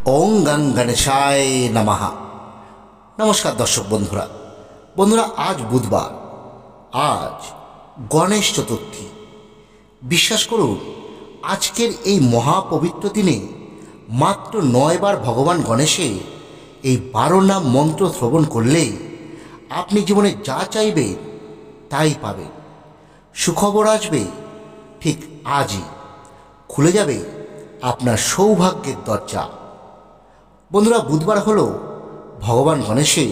ওং গং গণেশায় নমঃ। নমস্কার দর্শক বন্ধুরা। আজ বুধবার, আজ গণেশ চতুর্থী। বিশ্বাস করুন, আজকের এই মহাপবিত্র দিনে মাত্র 9 বার ভগবান গণেশের এই 12 নাম মন্ত্র শ্রবণ করলে আপনি জীবনে যা চাইবেন তাই পাবেন। সুখবর আসবে ঠিক আজই, খুলে যাবে আপনার সৌভাগ্যের দরজা। বন্ধুরা, বুধবার হলো ভগবান গণেশের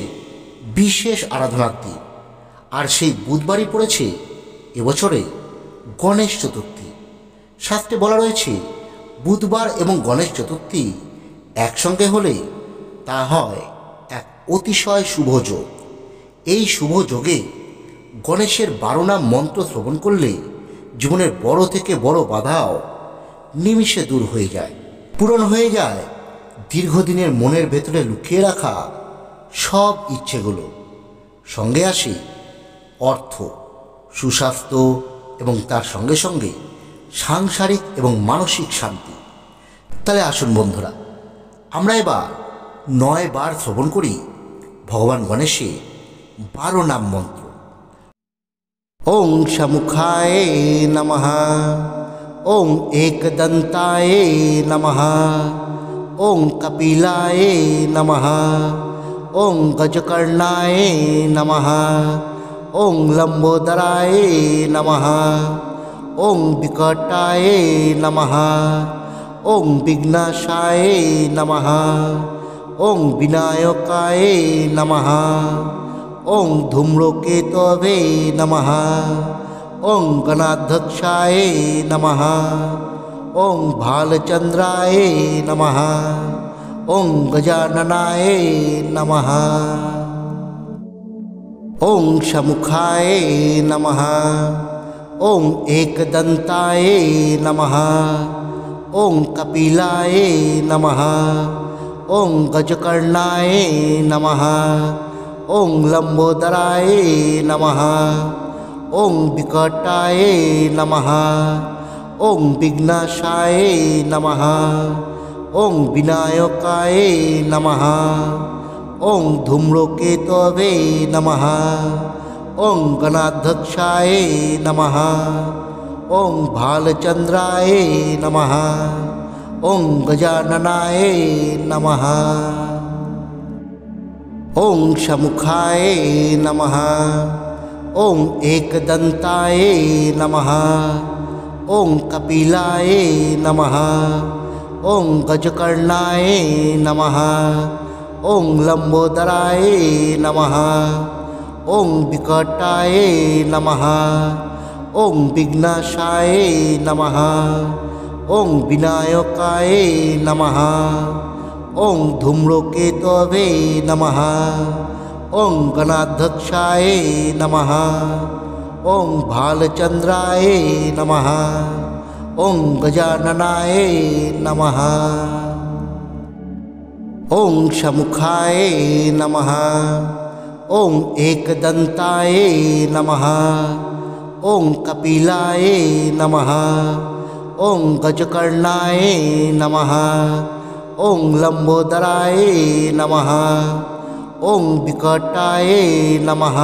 বিশেষ আরাধনার দিন, আর সেই বুধবারই পড়েছে এবছরে গণেশ চতুর্থী। শাস্ত্রে বলা রয়েছে, বুধবার এবং গণেশ চতুর্থী একসঙ্গে হলে তা হয় এক অতিশয় শুভ যোগ। এই শুভ যোগে গণেশের 12 নাম মন্ত্র শ্রবণ করলে জীবনের বড় থেকে বড় বাধাও নিমিষে দূর হয়ে যায়, পূরণ হয়ে যায় দীর্ঘদিনের মনের ভেতরে লুকিয়ে রাখা সব ইচ্ছেগুলো। সঙ্গে আসে অর্থ, সুস্বাস্থ্য এবং তার সঙ্গে সঙ্গে সাংসারিক এবং মানসিক শান্তি। তাহলে আসুন বন্ধুরা, আমরা এবার 9 বার শ্রবণ করি ভগবান গণেশের 12 নাম মন্ত্র। ওং শামুখায় নমঃ, ওং একদন্তায় নমঃ, ওং কপিলায় নমঃ, ওং গজকর্ণায় নমঃ, ওং লম্বোদরায় নমঃ, ওং বিকটায় নমঃ, ওং বিঘ্নাশায় নমঃ, ওং বিনায়কায় নমঃ, ওং ধূম্রকেতবে নমঃ, ওং গণাধ্যক্ষায় নমঃ, ওং ভালচন্দ্রায় নমঃ, ওং গজাননায় নমঃ, ওং শামুখায় নমঃ, ওং একদন্তায় নমঃ, ওং কপিলায় নমঃ, ওং গজকর্ণায় নমঃ, ওং লম্বোদরায় নমঃ, ওং বিকটায় নমঃ, ওং বিঘ্নাশায় নমঃ, ওং বিনায়কায় নমঃ, ওং ধূম্রকেতবে নমঃ, ওং গণাধ্যক্ষায় নমঃ, ওং ভালচন্দ্রায় নমঃ, ওং গজাননায় নমঃ, ওং শামুখায় নমঃ, ওং একদন্তায় নমঃ, ওং কপিলায় নমঃ, ওং গজকর্ণায় নমঃ, ওং লম্বোদরায় নমঃ, ওং বিকটায় নমঃ, ওং বিঘ্নাশায় নমঃ, ওং বিনায়কায় নমঃ, ওং ধূম্রকেতবে নমঃ, ওং গণাধ্যক্ষায় নমঃ, ওং ভালচন্দ্রায় নমঃ, ওং গজাননায় নমঃ, ওং শামুখায় নমঃ, ওং একদন্তায় নমঃ, ওং কপিলায় নমঃ, ওং গজকর্ণায় নমঃ, ওং লম্বোদরায় নমঃ, ওং বিকটায় নমঃ,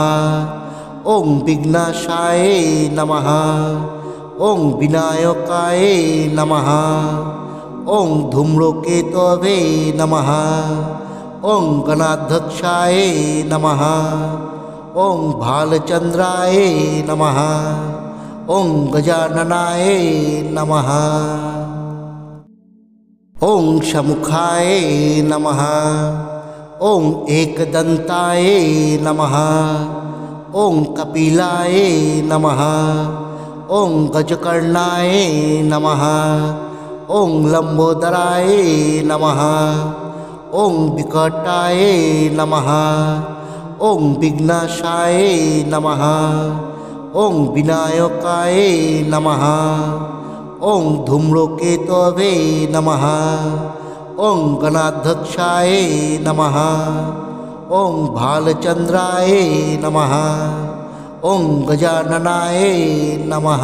ওং বিঘ্নাশায় নমঃ, ওং বিনায়কায় নমঃ, ওং ধূম্রকেতবে নমঃ, ওং গণাধ্যক্ষায় নমঃ, ওং ভালচন্দ্রায় নমঃ, ওং গজাননায় নমঃ, ওং শামুখায় নমঃ, ওং একদন্তায় নমঃ, ওং কপিলায় নমঃ, ওং গজকর্ণায় নমঃ, ওং লম্বোদরায় নমঃ, ওং বিকটায় নমঃ, ওং বিঘ্নাশায় নমঃ, ওং বিনায়কায় নমঃ, ওং ধূম্রকেতবে নমঃ, ওং গণাধ্যক্ষায় নমঃ, ওং ভালচন্দ্রায় নমঃ, ওং গজাননায় নমঃ,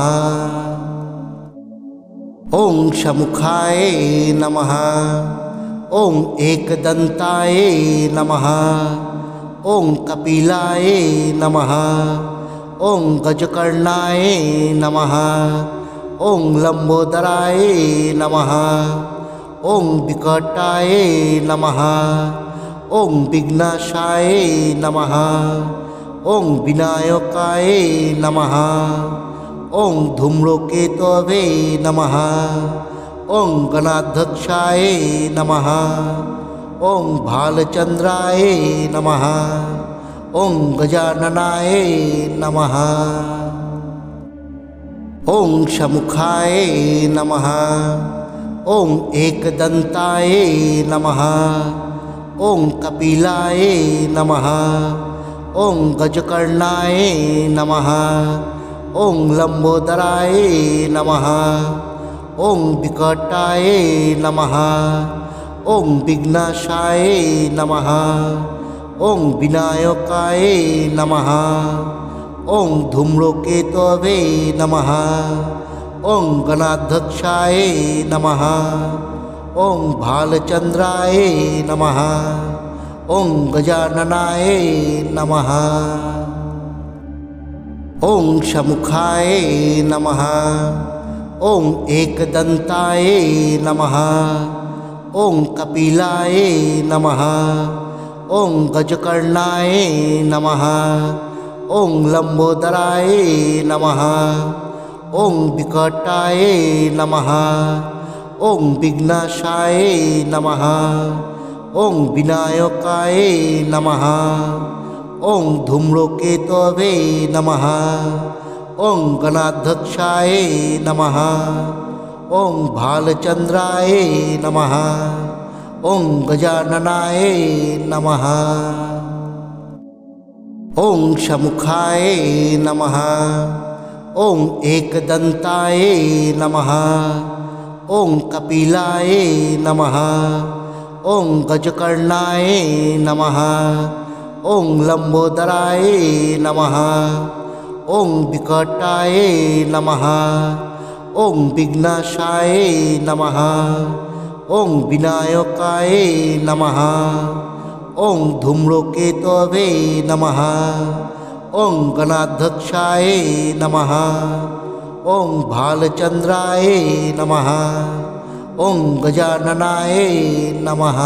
ওং শামুখায় নমঃ, ओं एकदन्ताय नमः। ओं कपिलाय नमः। ओं गजकर्णाय नमः। ओं लंबोदराय नमः। ओं विकटाय नमः। ओं विघ्नाशाय नमः। ओं विनायकाय नमः। ओं धूम्रकेतवे नमः। ओं गणाध्यक्षाय नमः। ओं भालचंद्राय नमः। ओं गजाननाय नमः। ओं शमुखाय नमः। ओं एकदन्ताय नमः। ओं कपिलाय नमः। ओं गजकर्णाय नमः। ओं लंबोदराय नमः। ओं विकटाय नमः। ओं विघ्नाशाय नमः। ओं विनायकाय नमः। ओं धूम्रकेतवे नमः। ओं गणाध्यक्षाय नमः। ओं भालचंद्राय नमः। ओं गजाननाय नमः। ओं शमुखाय नमः। ओं एकदन्ताय नमः। ओं कपिलाय नमः। ओं गजकर्णाय नमः। ओं लंबोदराय नमः। ओं विकटाय नमः। ओं विघ्नाशाय नमः। ओं विनायकाय नमः। ओं धूम्रकेतवे नमः। ओं गणाध्यक्षाय नमः। ओं भालचंद्राय नमः। ओं गजाननाय नमः। ओं शमुखाय नमः। ओं एकदन्ताय नमः। ओं कपिलाय नमः। ओं गजकर्णाय नमः। ओं लंबोदराय नमः। ओं विकटाय नमः। ओं विघ्नाशाय नमः। ओं विनायकाय नमः। ओं धूम्रकेतवे नमः। ओं गणाध्यक्षाय नमः। ओं भालचंद्राय नमः। ओं गजाननाय नमः।